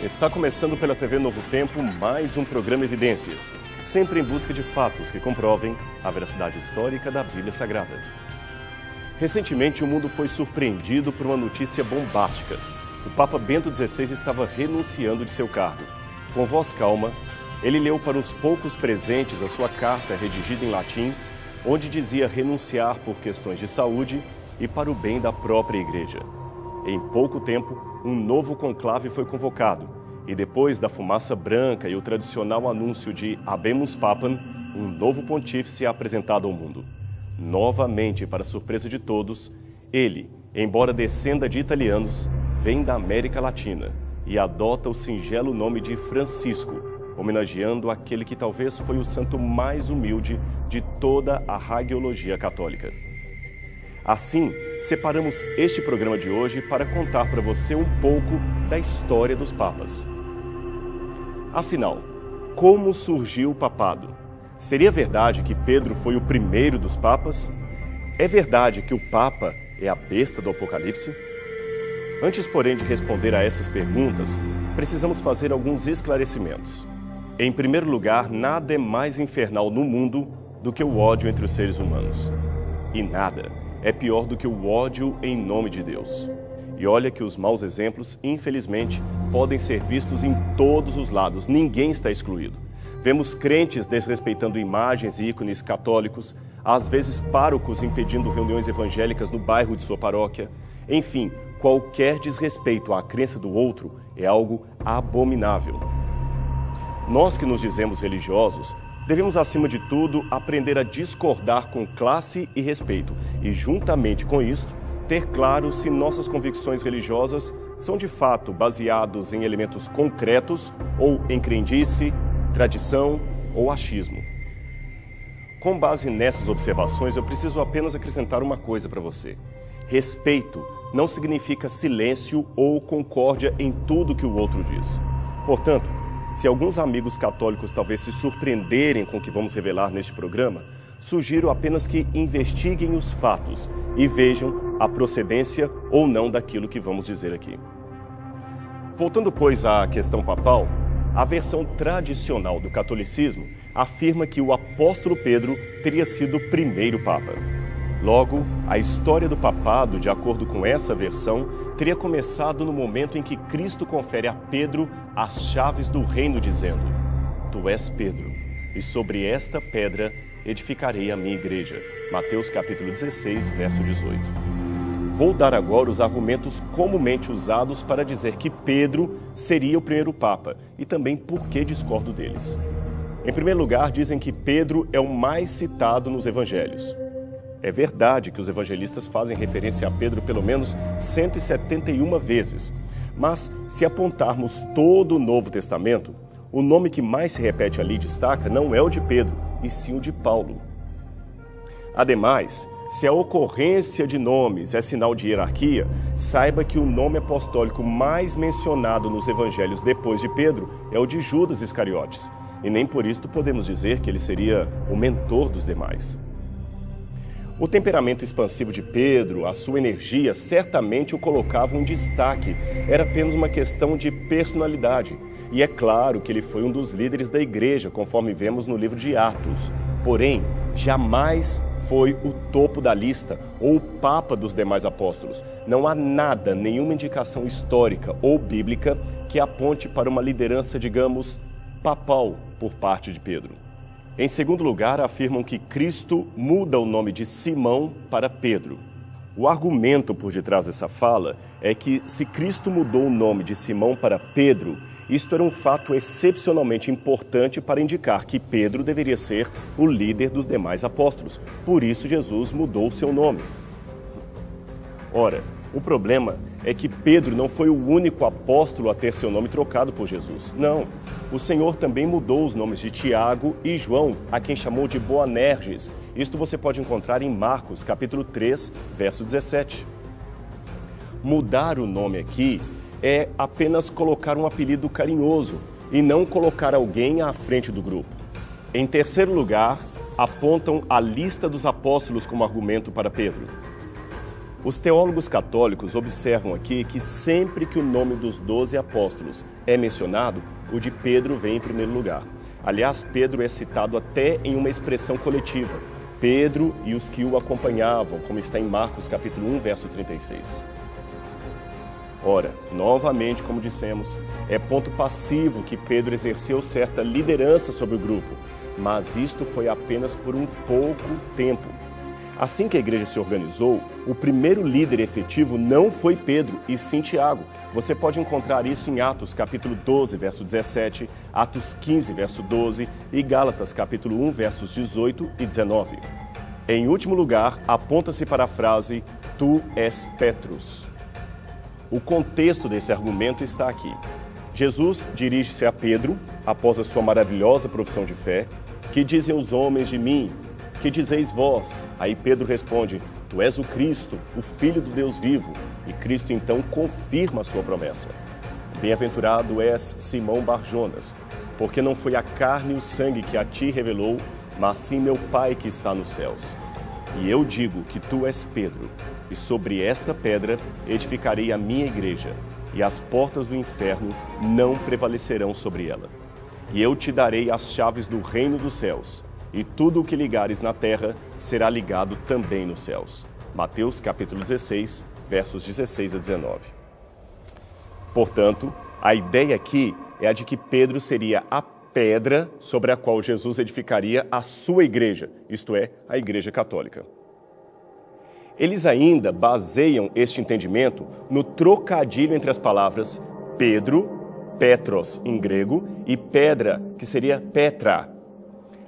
Está começando pela TV Novo Tempo mais um programa Evidências, sempre em busca de fatos que comprovem a veracidade histórica da Bíblia Sagrada. Recentemente, o mundo foi surpreendido por uma notícia bombástica. O Papa Bento XVI estava renunciando de seu cargo. Com voz calma, ele leu para os poucos presentes a sua carta redigida em latim, onde dizia renunciar por questões de saúde e para o bem da própria Igreja. Em pouco tempo, um novo conclave foi convocado e depois da fumaça branca e o tradicional anúncio de Habemus Papam, um novo pontífice é apresentado ao mundo. Novamente, para surpresa de todos, ele, embora descenda de italianos, vem da América Latina e adota o singelo nome de Francisco, homenageando aquele que talvez foi o santo mais humilde de toda a hagiologia católica. Assim, separamos este programa de hoje para contar para você um pouco da história dos papas. Afinal, como surgiu o papado? Seria verdade que Pedro foi o primeiro dos papas? É verdade que o papa é a besta do Apocalipse? Antes, porém, de responder a essas perguntas, precisamos fazer alguns esclarecimentos. Em primeiro lugar, nada é mais infernal no mundo do que o ódio entre os seres humanos. E nada é pior do que o ódio em nome de Deus. E olha que os maus exemplos, infelizmente, podem ser vistos em todos os lados, ninguém está excluído. Vemos crentes desrespeitando imagens e ícones católicos, às vezes párocos impedindo reuniões evangélicas no bairro de sua paróquia. Enfim, qualquer desrespeito à crença do outro é algo abominável. Nós que nos dizemos religiosos, devemos, acima de tudo, aprender a discordar com classe e respeito e, juntamente com isto, ter claro se nossas convicções religiosas são de fato baseados em elementos concretos ou em crendice, tradição ou achismo. Com base nessas observações, eu preciso apenas acrescentar uma coisa para você. Respeito não significa silêncio ou concórdia em tudo que o outro diz. Portanto, se alguns amigos católicos talvez se surpreenderem com o que vamos revelar neste programa, sugiro apenas que investiguem os fatos e vejam a procedência ou não daquilo que vamos dizer aqui. Voltando, pois, à questão papal, a versão tradicional do catolicismo afirma que o apóstolo Pedro teria sido o primeiro papa. Logo, a história do papado, de acordo com essa versão, teria começado no momento em que Cristo confere a Pedro as chaves do reino, dizendo: Tu és Pedro, e sobre esta pedra edificarei a minha igreja. Mateus capítulo 16, verso 18. Vou dar agora os argumentos comumente usados para dizer que Pedro seria o primeiro papa, e também por que discordo deles. Em primeiro lugar, dizem que Pedro é o mais citado nos evangelhos. É verdade que os evangelistas fazem referência a Pedro pelo menos 171 vezes, mas se apontarmos todo o Novo Testamento, o nome que mais se repete ali destaca não é o de Pedro, e sim o de Paulo. Ademais, se a ocorrência de nomes é sinal de hierarquia, saiba que o nome apostólico mais mencionado nos evangelhos depois de Pedro é o de Judas Iscariotes, e nem por isto podemos dizer que ele seria o mentor dos demais. O temperamento expansivo de Pedro, a sua energia, certamente o colocavam em destaque. Era apenas uma questão de personalidade. E é claro que ele foi um dos líderes da igreja, conforme vemos no livro de Atos. Porém, jamais foi o topo da lista ou o papa dos demais apóstolos. Não há nada, nenhuma indicação histórica ou bíblica que aponte para uma liderança, digamos, papal por parte de Pedro. Em segundo lugar, afirmam que Cristo muda o nome de Simão para Pedro. O argumento por detrás dessa fala é que, se Cristo mudou o nome de Simão para Pedro, isto era um fato excepcionalmente importante para indicar que Pedro deveria ser o líder dos demais apóstolos. Por isso, Jesus mudou o seu nome. Ora, o problema é que Pedro não foi o único apóstolo a ter seu nome trocado por Jesus. Não, o Senhor também mudou os nomes de Tiago e João, a quem chamou de Boanerges. Isto você pode encontrar em Marcos, capítulo 3, verso 17. Mudar o nome aqui é apenas colocar um apelido carinhoso e não colocar alguém à frente do grupo. Em terceiro lugar, apontam a lista dos apóstolos como argumento para Pedro. Os teólogos católicos observam aqui que sempre que o nome dos 12 apóstolos é mencionado, o de Pedro vem em primeiro lugar. Aliás, Pedro é citado até em uma expressão coletiva. Pedro e os que o acompanhavam, como está em Marcos capítulo 1, verso 36. Ora, novamente, como dissemos, é ponto passivo que Pedro exerceu certa liderança sobre o grupo, mas isto foi apenas por um pouco tempo. Assim que a igreja se organizou, o primeiro líder efetivo não foi Pedro, e sim Tiago. Você pode encontrar isso em Atos capítulo 12, verso 17, Atos 15, verso 12 e Gálatas capítulo 1, versos 18 e 19. Em último lugar, aponta-se para a frase, tu és Petrus. O contexto desse argumento está aqui. Jesus dirige-se a Pedro, após a sua maravilhosa profissão de fé, que dizem os homens de mim? Que dizeis vós? Aí Pedro responde, tu és o Cristo, o Filho do Deus vivo. E Cristo então confirma a sua promessa. Bem-aventurado és Simão Bar-Jonas, porque não foi a carne e o sangue que a ti revelou, mas sim meu Pai que está nos céus. E eu digo que tu és Pedro, e sobre esta pedra edificarei a minha igreja, e as portas do inferno não prevalecerão sobre ela. E eu te darei as chaves do reino dos céus, e tudo o que ligares na terra será ligado também nos céus. Mateus capítulo 16, versos 16 a 19. Portanto, a ideia aqui é a de que Pedro seria a pedra sobre a qual Jesus edificaria a sua igreja, isto é, a Igreja Católica. Eles ainda baseiam este entendimento no trocadilho entre as palavras Pedro, Petros em grego, e pedra, que seria Petra.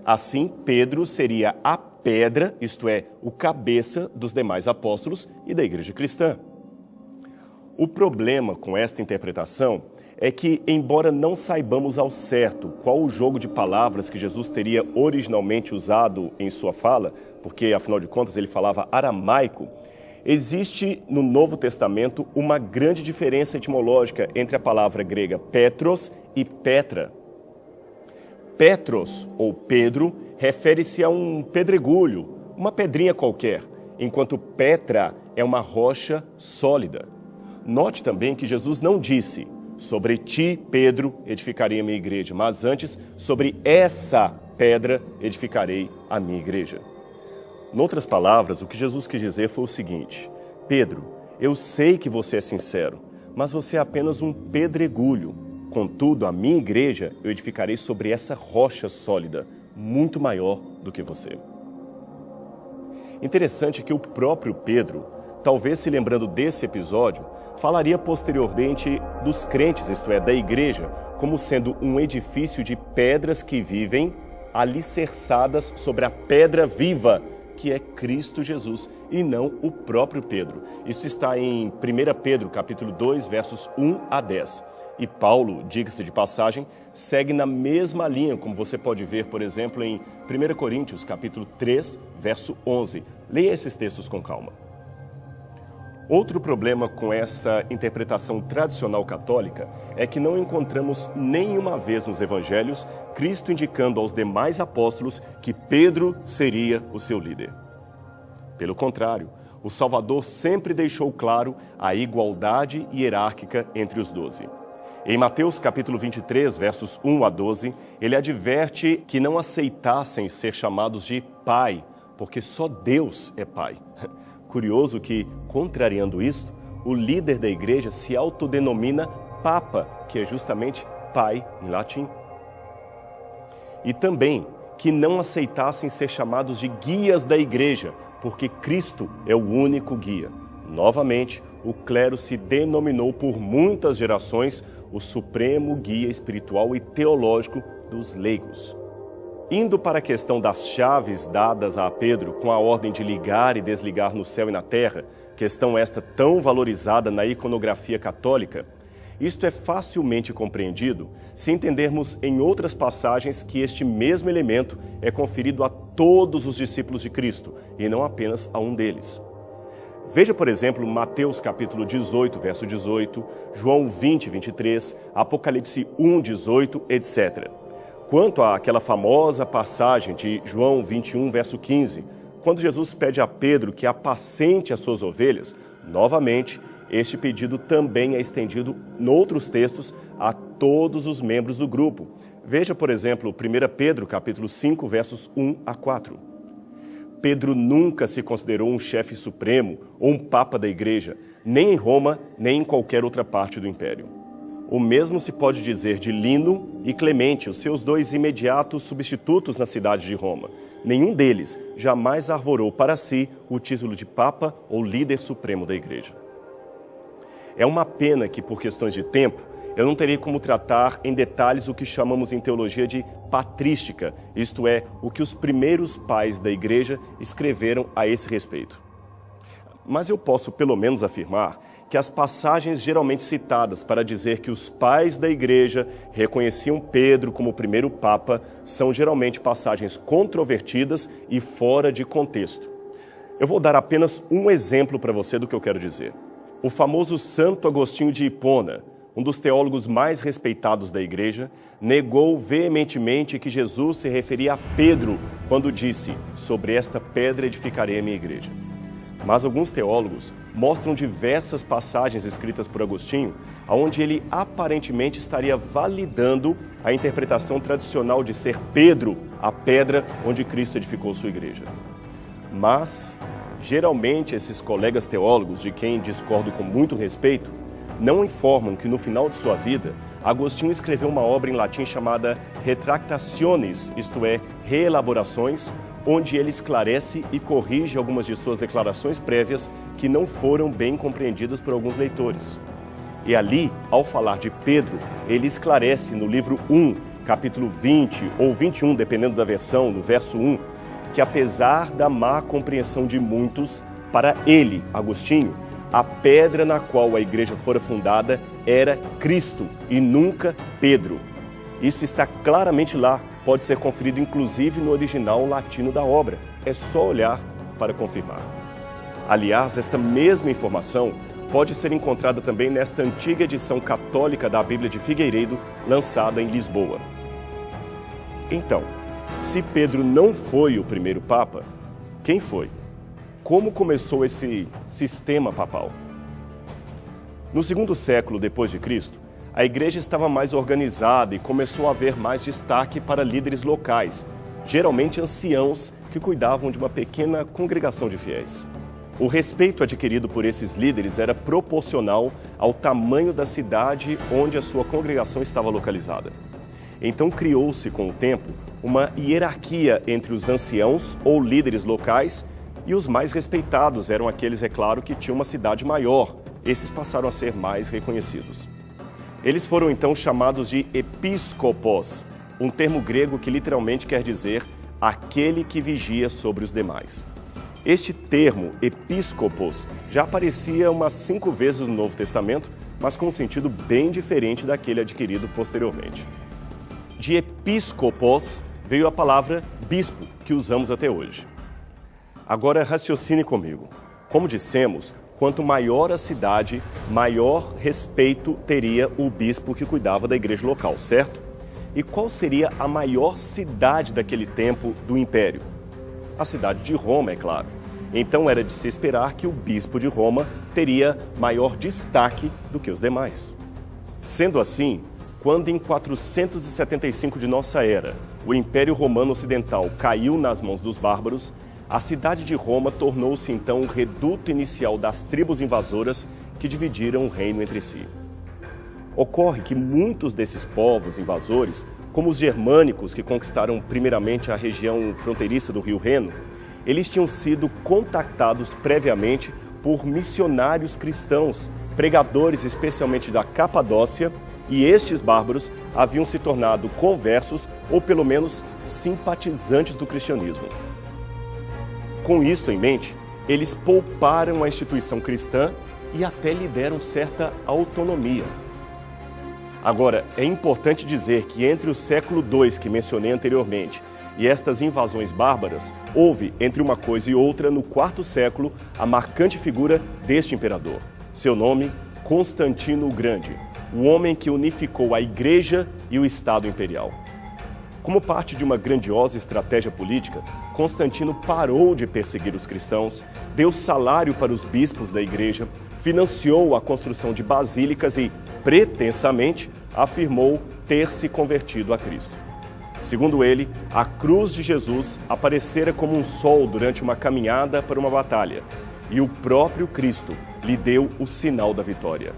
Assim, Pedro seria a pedra, isto é, o cabeça dos demais apóstolos e da igreja cristã. O problema com esta interpretação é que, embora não saibamos ao certo qual o jogo de palavras que Jesus teria originalmente usado em sua fala, porque, afinal de contas, ele falava aramaico, existe no Novo Testamento uma grande diferença etimológica entre a palavra grega Petros e Petra. Petros, ou Pedro, refere-se a um pedregulho, uma pedrinha qualquer, enquanto Petra é uma rocha sólida. Note também que Jesus não disse, sobre ti, Pedro, edificarei a minha igreja, mas antes, sobre essa pedra edificarei a minha igreja. Noutras palavras, o que Jesus quis dizer foi o seguinte, Pedro, eu sei que você é sincero, mas você é apenas um pedregulho. Contudo, a minha igreja eu edificarei sobre essa rocha sólida, muito maior do que você. Interessante que o próprio Pedro, talvez se lembrando desse episódio, falaria posteriormente dos crentes, isto é, da igreja, como sendo um edifício de pedras que vivem alicerçadas sobre a pedra viva, que é Cristo Jesus, e não o próprio Pedro. Isto está em 1 Pedro, capítulo 2, versos 1 a 10. E Paulo, diga-se de passagem, segue na mesma linha, como você pode ver, por exemplo, em 1 Coríntios, capítulo 3, verso 11. Leia esses textos com calma. Outro problema com essa interpretação tradicional católica é que não encontramos nenhuma vez nos evangelhos Cristo indicando aos demais apóstolos que Pedro seria o seu líder. Pelo contrário, o Salvador sempre deixou claro a igualdade hierárquica entre os 12. Em Mateus capítulo 23, versos 1 a 12, ele adverte que não aceitassem ser chamados de pai, porque só Deus é pai. Curioso que, contrariando isto, o líder da igreja se autodenomina Papa, que é justamente pai em latim. E também que não aceitassem ser chamados de guias da igreja, porque Cristo é o único guia. Novamente, o clero se denominou por muitas gerações o supremo guia espiritual e teológico dos leigos. Indo para a questão das chaves dadas a Pedro com a ordem de ligar e desligar no céu e na terra, questão esta tão valorizada na iconografia católica, isto é facilmente compreendido se entendermos em outras passagens que este mesmo elemento é conferido a todos os discípulos de Cristo e não apenas a um deles. Veja, por exemplo, Mateus capítulo 18, verso 18, João 20, 23, Apocalipse 1, 18, etc. Quanto àquela famosa passagem de João 21, verso 15, quando Jesus pede a Pedro que apacente as suas ovelhas, novamente, este pedido também é estendido, em outros textos, a todos os membros do grupo. Veja, por exemplo, 1 Pedro, capítulo 5, versos 1 a 4. Pedro nunca se considerou um chefe supremo ou um papa da igreja, nem em Roma, nem em qualquer outra parte do império. O mesmo se pode dizer de Lino e Clemente, os seus dois imediatos substitutos na cidade de Roma. Nenhum deles jamais arvorou para si o título de papa ou líder supremo da igreja. É uma pena que, por questões de tempo, eu não terei como tratar em detalhes o que chamamos em teologia de patrística, isto é, o que os primeiros pais da igreja escreveram a esse respeito. Mas eu posso pelo menos afirmar que as passagens geralmente citadas para dizer que os pais da igreja reconheciam Pedro como o primeiro papa são geralmente passagens controvertidas e fora de contexto. Eu vou dar apenas um exemplo para você do que eu quero dizer. O famoso Santo Agostinho de Hipona, um dos teólogos mais respeitados da igreja, negou veementemente que Jesus se referia a Pedro quando disse: "Sobre esta pedra edificarei a minha igreja". Mas alguns teólogos mostram diversas passagens escritas por Agostinho, onde ele aparentemente estaria validando a interpretação tradicional de ser Pedro a pedra onde Cristo edificou sua igreja. Mas, geralmente, esses colegas teólogos, de quem discordo com muito respeito, não informam que no final de sua vida, Agostinho escreveu uma obra em latim chamada Retractationes, isto é, reelaborações, onde ele esclarece e corrige algumas de suas declarações prévias que não foram bem compreendidas por alguns leitores. E ali, ao falar de Pedro, ele esclarece no livro 1, capítulo 20 ou 21, dependendo da versão, no verso 1, que apesar da má compreensão de muitos, para ele, Agostinho, a pedra na qual a igreja fora fundada era Cristo e nunca Pedro. Isso está claramente lá, pode ser conferido inclusive no original latino da obra. É só olhar para confirmar. Aliás, esta mesma informação pode ser encontrada também nesta antiga edição católica da Bíblia de Figueiredo, lançada em Lisboa. Então, se Pedro não foi o primeiro papa, quem foi? Como começou esse sistema papal? No segundo século depois de Cristo, a igreja estava mais organizada e começou a haver mais destaque para líderes locais, geralmente anciãos que cuidavam de uma pequena congregação de fiéis. O respeito adquirido por esses líderes era proporcional ao tamanho da cidade onde a sua congregação estava localizada. Então criou-se com o tempo uma hierarquia entre os anciãos ou líderes locais e os mais respeitados eram aqueles, é claro, que tinham uma cidade maior. Esses passaram a ser mais reconhecidos. Eles foram então chamados de episkopos, um termo grego que literalmente quer dizer aquele que vigia sobre os demais. Este termo, episkopos, já aparecia umas 5 vezes no Novo Testamento, mas com um sentido bem diferente daquele adquirido posteriormente. De episkopos veio a palavra bispo, que usamos até hoje. Agora raciocine comigo. Como dissemos, quanto maior a cidade, maior respeito teria o bispo que cuidava da igreja local, certo? E qual seria a maior cidade daquele tempo do Império? A cidade de Roma, é claro. Então era de se esperar que o bispo de Roma teria maior destaque do que os demais. Sendo assim, quando em 475 de nossa era, o Império Romano Ocidental caiu nas mãos dos bárbaros, a cidade de Roma tornou-se então o reduto inicial das tribos invasoras que dividiram o reino entre si. Ocorre que muitos desses povos invasores, como os germânicos que conquistaram primeiramente a região fronteiriça do rio Reno, eles tinham sido contactados previamente por missionários cristãos, pregadores especialmente da Capadócia, e estes bárbaros haviam se tornado conversos ou pelo menos simpatizantes do cristianismo. Com isto em mente, eles pouparam a instituição cristã e até lhe deram certa autonomia. Agora, é importante dizer que entre o século II, que mencionei anteriormente, e estas invasões bárbaras, houve, entre uma coisa e outra, no IV século, a marcante figura deste imperador. Seu nome, Constantino o Grande, o homem que unificou a Igreja e o Estado imperial. Como parte de uma grandiosa estratégia política, Constantino parou de perseguir os cristãos, deu salário para os bispos da igreja, financiou a construção de basílicas e, pretensamente, afirmou ter se convertido a Cristo. Segundo ele, a cruz de Jesus aparecera como um sol durante uma caminhada para uma batalha, e o próprio Cristo lhe deu o sinal da vitória.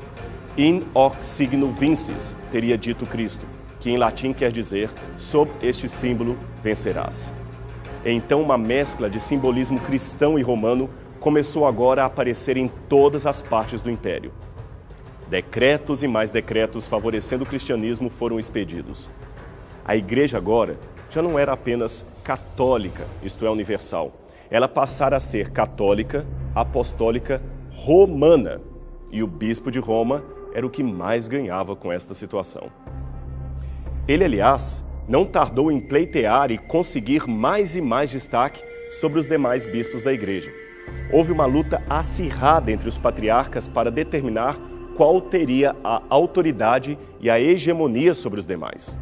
In hoc signo vinces, teria dito Cristo, que em latim quer dizer, sob este símbolo vencerás. Então uma mescla de simbolismo cristão e romano começou agora a aparecer em todas as partes do império. Decretos e mais decretos favorecendo o cristianismo foram expedidos. A igreja agora já não era apenas católica, isto é, universal. Ela passara a ser católica, apostólica, romana. E o bispo de Roma era o que mais ganhava com esta situação. Ele, aliás, não tardou em pleitear e conseguir mais e mais destaque sobre os demais bispos da igreja. Houve uma luta acirrada entre os patriarcas para determinar qual teria a autoridade e a hegemonia sobre os demais.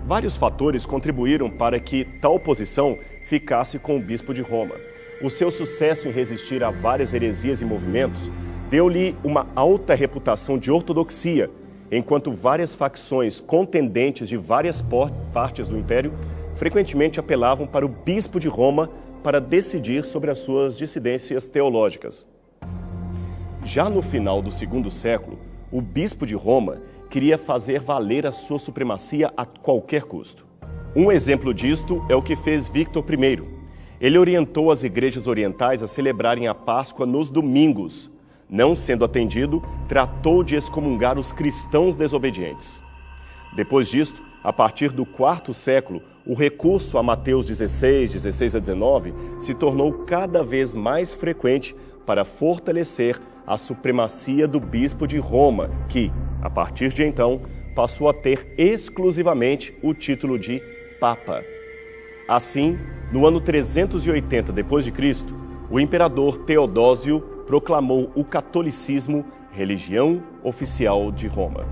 Vários fatores contribuíram para que tal posição ficasse com o bispo de Roma. O seu sucesso em resistir a várias heresias e movimentos deu-lhe uma alta reputação de ortodoxia, enquanto várias facções contendentes de várias partes do império frequentemente apelavam para o bispo de Roma para decidir sobre as suas dissidências teológicas. Já no final do segundo século, o bispo de Roma queria fazer valer a sua supremacia a qualquer custo. Um exemplo disto é o que fez Victor I. Ele orientou as igrejas orientais a celebrarem a Páscoa nos domingos. Não sendo atendido, tratou de excomungar os cristãos desobedientes. Depois disto, a partir do quarto século, o recurso a Mateus 16 a 19, se tornou cada vez mais frequente para fortalecer a supremacia do bispo de Roma, que, a partir de então, passou a ter exclusivamente o título de Papa. Assim, no ano 380 d.C., o imperador Teodósio proclamou o catolicismo religião oficial de Roma.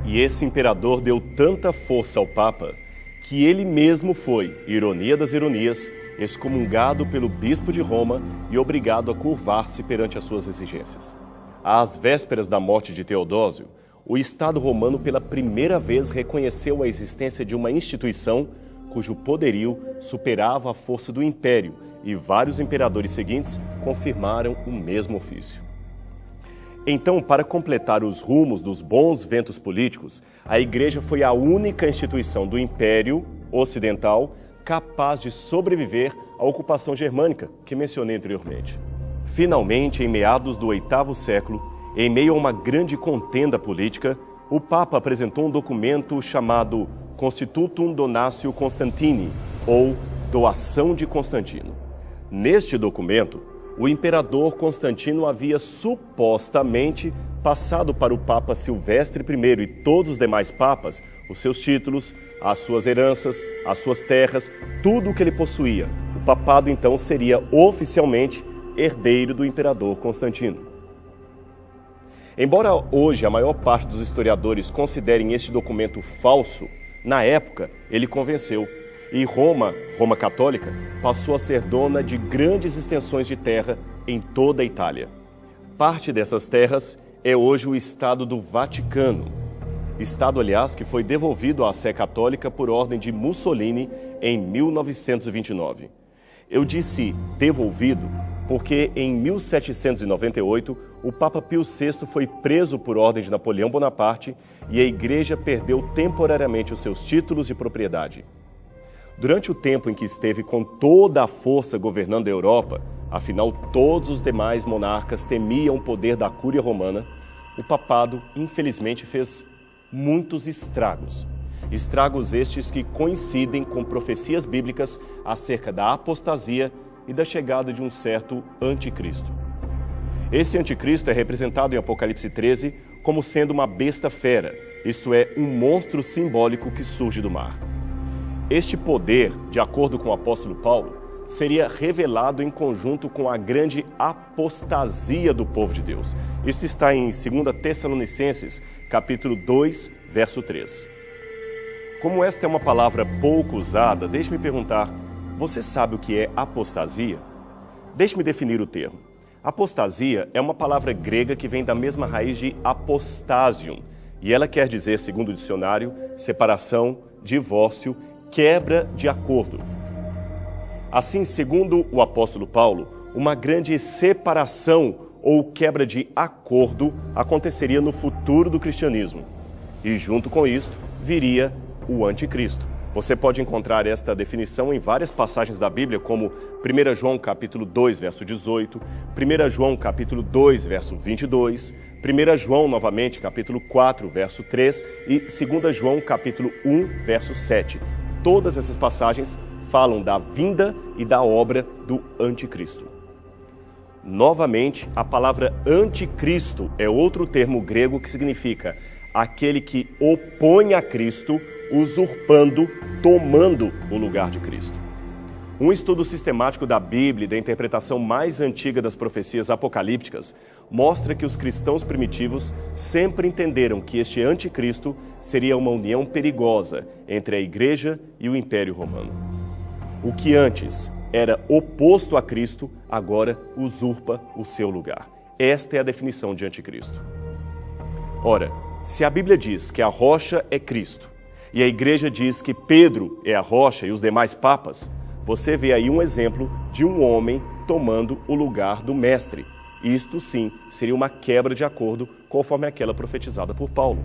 E esse imperador deu tanta força ao Papa que ele mesmo foi, ironia das ironias, excomungado pelo bispo de Roma e obrigado a curvar-se perante as suas exigências. Às vésperas da morte de Teodósio, o Estado romano pela primeira vez reconheceu a existência de uma instituição cujo poderio superava a força do império, e vários imperadores seguintes confirmaram o mesmo ofício. Então, para completar os rumos dos bons ventos políticos, a Igreja foi a única instituição do Império Ocidental capaz de sobreviver à ocupação germânica, que mencionei anteriormente. Finalmente, em meados do VIII século, em meio a uma grande contenda política, o Papa apresentou um documento chamado Constitutum Donatio Constantini, ou Doação de Constantino. Neste documento, o imperador Constantino havia supostamente passado para o Papa Silvestre I e todos os demais papas os seus títulos, as suas heranças, as suas terras, tudo o que ele possuía. O papado, então, seria oficialmente herdeiro do imperador Constantino. Embora hoje a maior parte dos historiadores considerem este documento falso, na época ele convenceu. E Roma católica, passou a ser dona de grandes extensões de terra em toda a Itália. Parte dessas terras é hoje o Estado do Vaticano. Estado, aliás, que foi devolvido à Sé Católica por ordem de Mussolini em 1929. Eu disse devolvido porque em 1798 o Papa Pio VI foi preso por ordem de Napoleão Bonaparte e a Igreja perdeu temporariamente os seus títulos de propriedade. Durante o tempo em que esteve com toda a força governando a Europa, afinal todos os demais monarcas temiam o poder da Cúria Romana, o papado, infelizmente, fez muitos estragos. Estragos estes que coincidem com profecias bíblicas acerca da apostasia e da chegada de um certo anticristo. Esse anticristo é representado em Apocalipse 13 como sendo uma besta fera, isto é, um monstro simbólico que surge do mar. Este poder, de acordo com o apóstolo Paulo, seria revelado em conjunto com a grande apostasia do povo de Deus. Isso está em 2 Tessalonicenses, capítulo 2, verso 3. Como esta é uma palavra pouco usada, deixe-me perguntar, você sabe o que é apostasia? Deixe-me definir o termo. Apostasia é uma palavra grega que vem da mesma raiz de apostasium, e ela quer dizer, segundo o dicionário, separação, divórcio, quebra de acordo. Assim, segundo o apóstolo Paulo, uma grande separação ou quebra de acordo aconteceria no futuro do cristianismo. E junto com isto, viria o anticristo. Você pode encontrar esta definição em várias passagens da Bíblia, como 1 João capítulo 2, verso 18, 1 João capítulo 2, verso 22, 1 João novamente capítulo 4, verso 3 e 2 João capítulo 1, verso 7. Todas essas passagens falam da vinda e da obra do anticristo. Novamente, a palavra anticristo é outro termo grego que significa aquele que opõe a Cristo, usurpando, tomando o lugar de Cristo. Um estudo sistemático da Bíblia e da interpretação mais antiga das profecias apocalípticas mostra que os cristãos primitivos sempre entenderam que este anticristo seria uma união perigosa entre a Igreja e o Império Romano. O que antes era oposto a Cristo, agora usurpa o seu lugar. Esta é a definição de anticristo. Ora, se a Bíblia diz que a rocha é Cristo, e a Igreja diz que Pedro é a rocha e os demais papas, você vê aí um exemplo de um homem tomando o lugar do mestre. Isto sim seria uma quebra de acordo conforme aquela profetizada por Paulo.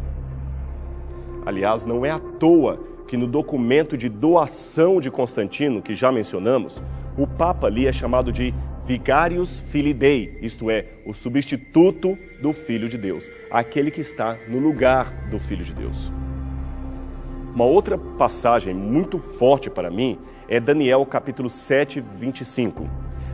Aliás, não é à toa que no documento de doação de Constantino, que já mencionamos, o Papa ali é chamado de Vicarius Filii Dei, isto é, o substituto do Filho de Deus, aquele que está no lugar do Filho de Deus. Uma outra passagem muito forte para mim é Daniel capítulo 7, 25.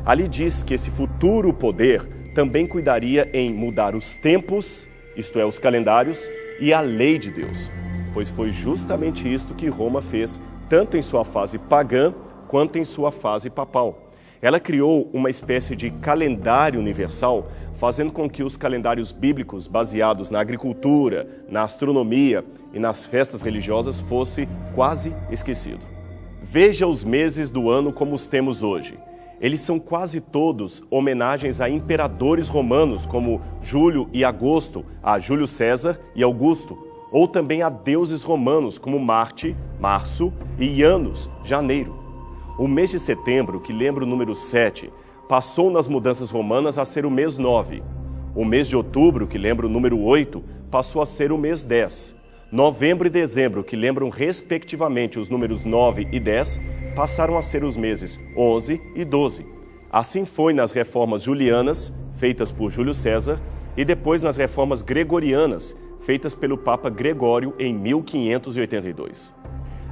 Ali diz que esse futuro poder também cuidaria em mudar os tempos, isto é, os calendários, e a lei de Deus, pois foi justamente isto que Roma fez, tanto em sua fase pagã quanto em sua fase papal. Ela criou uma espécie de calendário universal, fazendo com que os calendários bíblicos baseados na agricultura, na astronomia e nas festas religiosas fosse quase esquecido. Veja os meses do ano como os temos hoje. Eles são quase todos homenagens a imperadores romanos, como Júlio e Agosto, a Júlio César e Augusto, ou também a deuses romanos, como Marte, março, e Janus, janeiro. O mês de setembro, que lembra o número 7, passou nas mudanças romanas a ser o mês 9. O mês de outubro, que lembra o número 8, passou a ser o mês 10. Novembro e dezembro, que lembram respectivamente os números 9 e 10, passaram a ser os meses 11 e 12. Assim foi nas reformas julianas, feitas por Júlio César, e depois nas reformas gregorianas, feitas pelo Papa Gregório em 1582.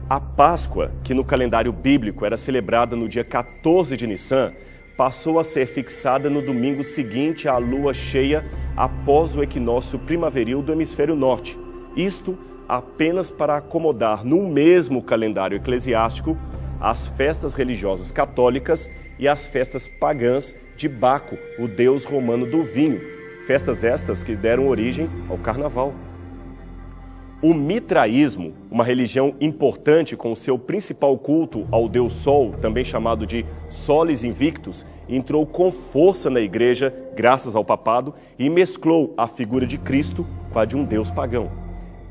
A Páscoa, que no calendário bíblico era celebrada no dia 14 de Nissan, passou a ser fixada no domingo seguinte à lua cheia após o equinócio primaveril do hemisfério norte. Isto apenas para acomodar no mesmo calendário eclesiástico as festas religiosas católicas e as festas pagãs de Baco, o deus romano do vinho, festas estas que deram origem ao carnaval. O mitraísmo, uma religião importante com seu principal culto ao deus Sol, também chamado de Solis Invictus, entrou com força na igreja, graças ao papado, e mesclou a figura de Cristo com a de um deus pagão.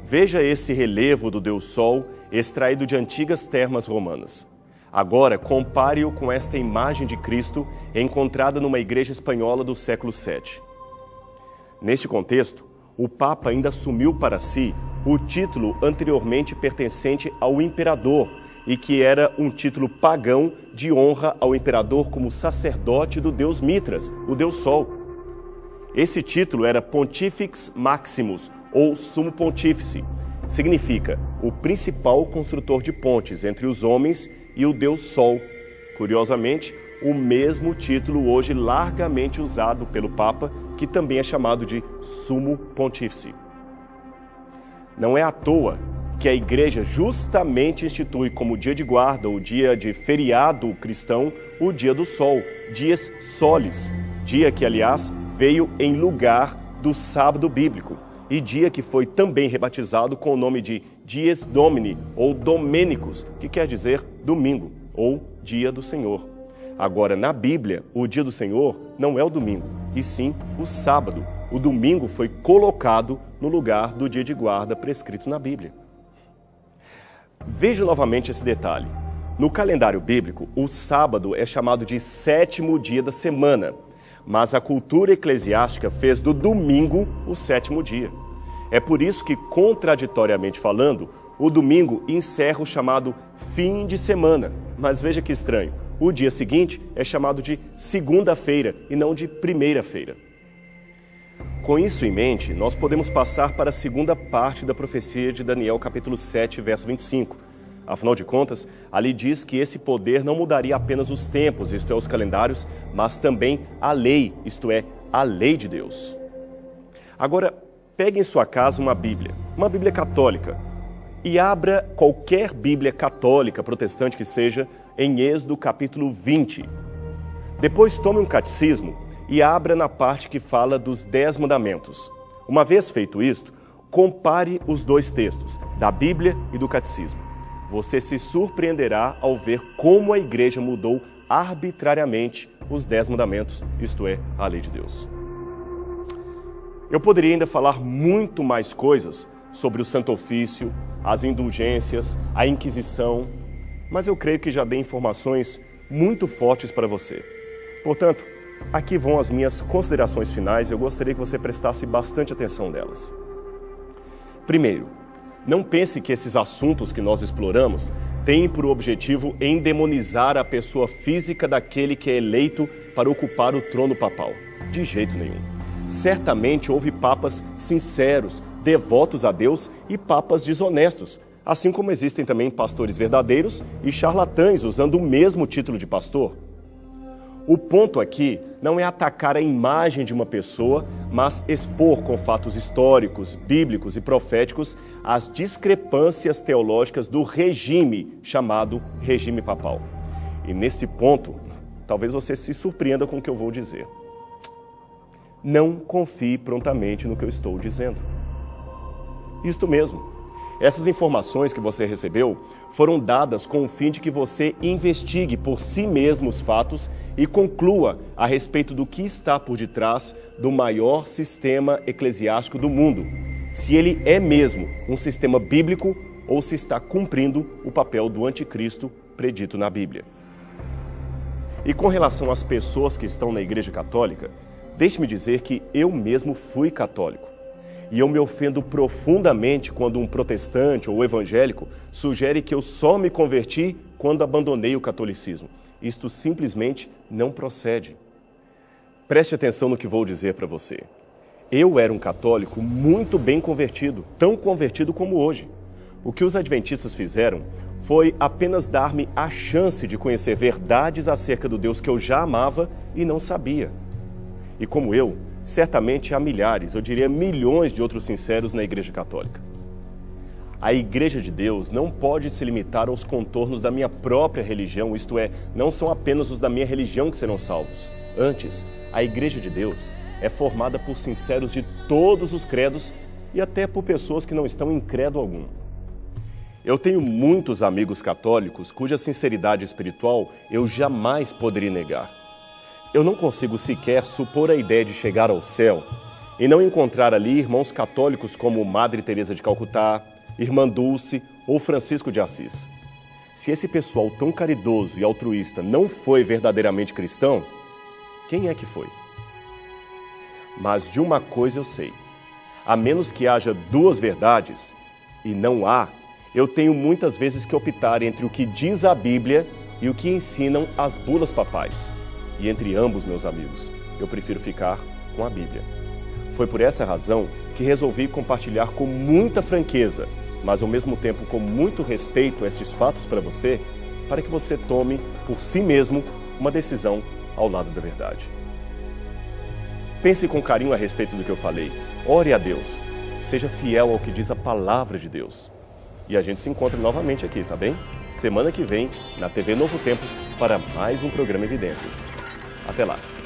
Veja esse relevo do deus Sol, extraído de antigas termas romanas. Agora, compare-o com esta imagem de Cristo encontrada numa igreja espanhola do século VII. Neste contexto, o Papa ainda assumiu para si o título anteriormente pertencente ao imperador e que era um título pagão de honra ao imperador como sacerdote do deus Mitras, o deus Sol. Esse título era Pontifex Maximus, ou Sumo Pontífice. Significa o principal construtor de pontes entre os homens e o deus Sol. Curiosamente, o mesmo título hoje largamente usado pelo Papa, que também é chamado de Sumo Pontífice. Não é à toa que a Igreja justamente institui como dia de guarda, o dia de feriado cristão, o dia do Sol, dies solis, dia que, aliás, veio em lugar do sábado bíblico. e dia que foi também rebatizado com o nome de Dies Domini, ou Domenicus, que quer dizer domingo, ou dia do Senhor. Agora, na Bíblia, o dia do Senhor não é o domingo, e sim o sábado. O domingo foi colocado no lugar do dia de guarda prescrito na Bíblia. Veja novamente esse detalhe. No calendário bíblico, o sábado é chamado de sétimo dia da semana, mas a cultura eclesiástica fez do domingo o sétimo dia. É por isso que, contraditoriamente falando, o domingo encerra o chamado fim de semana. Mas veja que estranho, o dia seguinte é chamado de segunda-feira e não de primeira-feira. Com isso em mente, nós podemos passar para a segunda parte da profecia de Daniel, capítulo 7, verso 25. Afinal de contas, ali diz que esse poder não mudaria apenas os tempos, isto é, os calendários, mas também a lei, isto é, a lei de Deus. Agora, pegue em sua casa uma Bíblia católica, e abra qualquer Bíblia católica, protestante que seja, em Êxodo capítulo 20. Depois tome um catecismo e abra na parte que fala dos 10 mandamentos. Uma vez feito isto, compare os dois textos, da Bíblia e do catecismo. Você se surpreenderá ao ver como a igreja mudou arbitrariamente os 10 mandamentos, isto é, a lei de Deus. Eu poderia ainda falar muito mais coisas sobre o Santo Ofício, as indulgências, a Inquisição, mas eu creio que já dei informações muito fortes para você. Portanto, aqui vão as minhas considerações finais e eu gostaria que você prestasse bastante atenção nelas. Primeiro, não pense que esses assuntos que nós exploramos têm por objetivo endemonizar a pessoa física daquele que é eleito para ocupar o trono papal. De jeito nenhum. Certamente houve papas sinceros, devotos a Deus e papas desonestos, assim como existem também pastores verdadeiros e charlatães usando o mesmo título de pastor. O ponto aqui não é atacar a imagem de uma pessoa, mas expor com fatos históricos, bíblicos e proféticos as discrepâncias teológicas do regime chamado regime papal. E nesse ponto, talvez você se surpreenda com o que eu vou dizer. Não confie prontamente no que eu estou dizendo. Isto mesmo. Essas informações que você recebeu foram dadas com o fim de que você investigue por si mesmo os fatos e conclua a respeito do que está por detrás do maior sistema eclesiástico do mundo, se ele é mesmo um sistema bíblico ou se está cumprindo o papel do anticristo predito na Bíblia. E com relação às pessoas que estão na Igreja Católica, deixe-me dizer que eu mesmo fui católico. E eu me ofendo profundamente quando um protestante ou evangélico sugere que eu só me converti quando abandonei o catolicismo. Isto simplesmente não procede. Preste atenção no que vou dizer para você. Eu era um católico muito bem convertido, tão convertido como hoje. O que os adventistas fizeram foi apenas dar-me a chance de conhecer verdades acerca do Deus que eu já amava e não sabia. E como eu, certamente há milhares, eu diria milhões de outros sinceros na Igreja Católica. A Igreja de Deus não pode se limitar aos contornos da minha própria religião, isto é, não são apenas os da minha religião que serão salvos. Antes, a Igreja de Deus é formada por sinceros de todos os credos e até por pessoas que não estão em credo algum. Eu tenho muitos amigos católicos cuja sinceridade espiritual eu jamais poderia negar. Eu não consigo sequer supor a ideia de chegar ao céu e não encontrar ali irmãos católicos como Madre Teresa de Calcutá, Irmã Dulce ou Francisco de Assis. Se esse pessoal tão caridoso e altruísta não foi verdadeiramente cristão, quem é que foi? Mas de uma coisa eu sei, a menos que haja duas verdades, e não há, eu tenho muitas vezes que optar entre o que diz a Bíblia e o que ensinam as bulas papais. E entre ambos, meus amigos, eu prefiro ficar com a Bíblia. Foi por essa razão que resolvi compartilhar com muita franqueza, mas ao mesmo tempo com muito respeito estes fatos para que você tome por si mesmo uma decisão ao lado da verdade. Pense com carinho a respeito do que eu falei. Ore a Deus. Seja fiel ao que diz a palavra de Deus. E a gente se encontra novamente aqui, tá bem? Semana que vem, na TV Novo Tempo, para mais um programa Evidências. Até lá!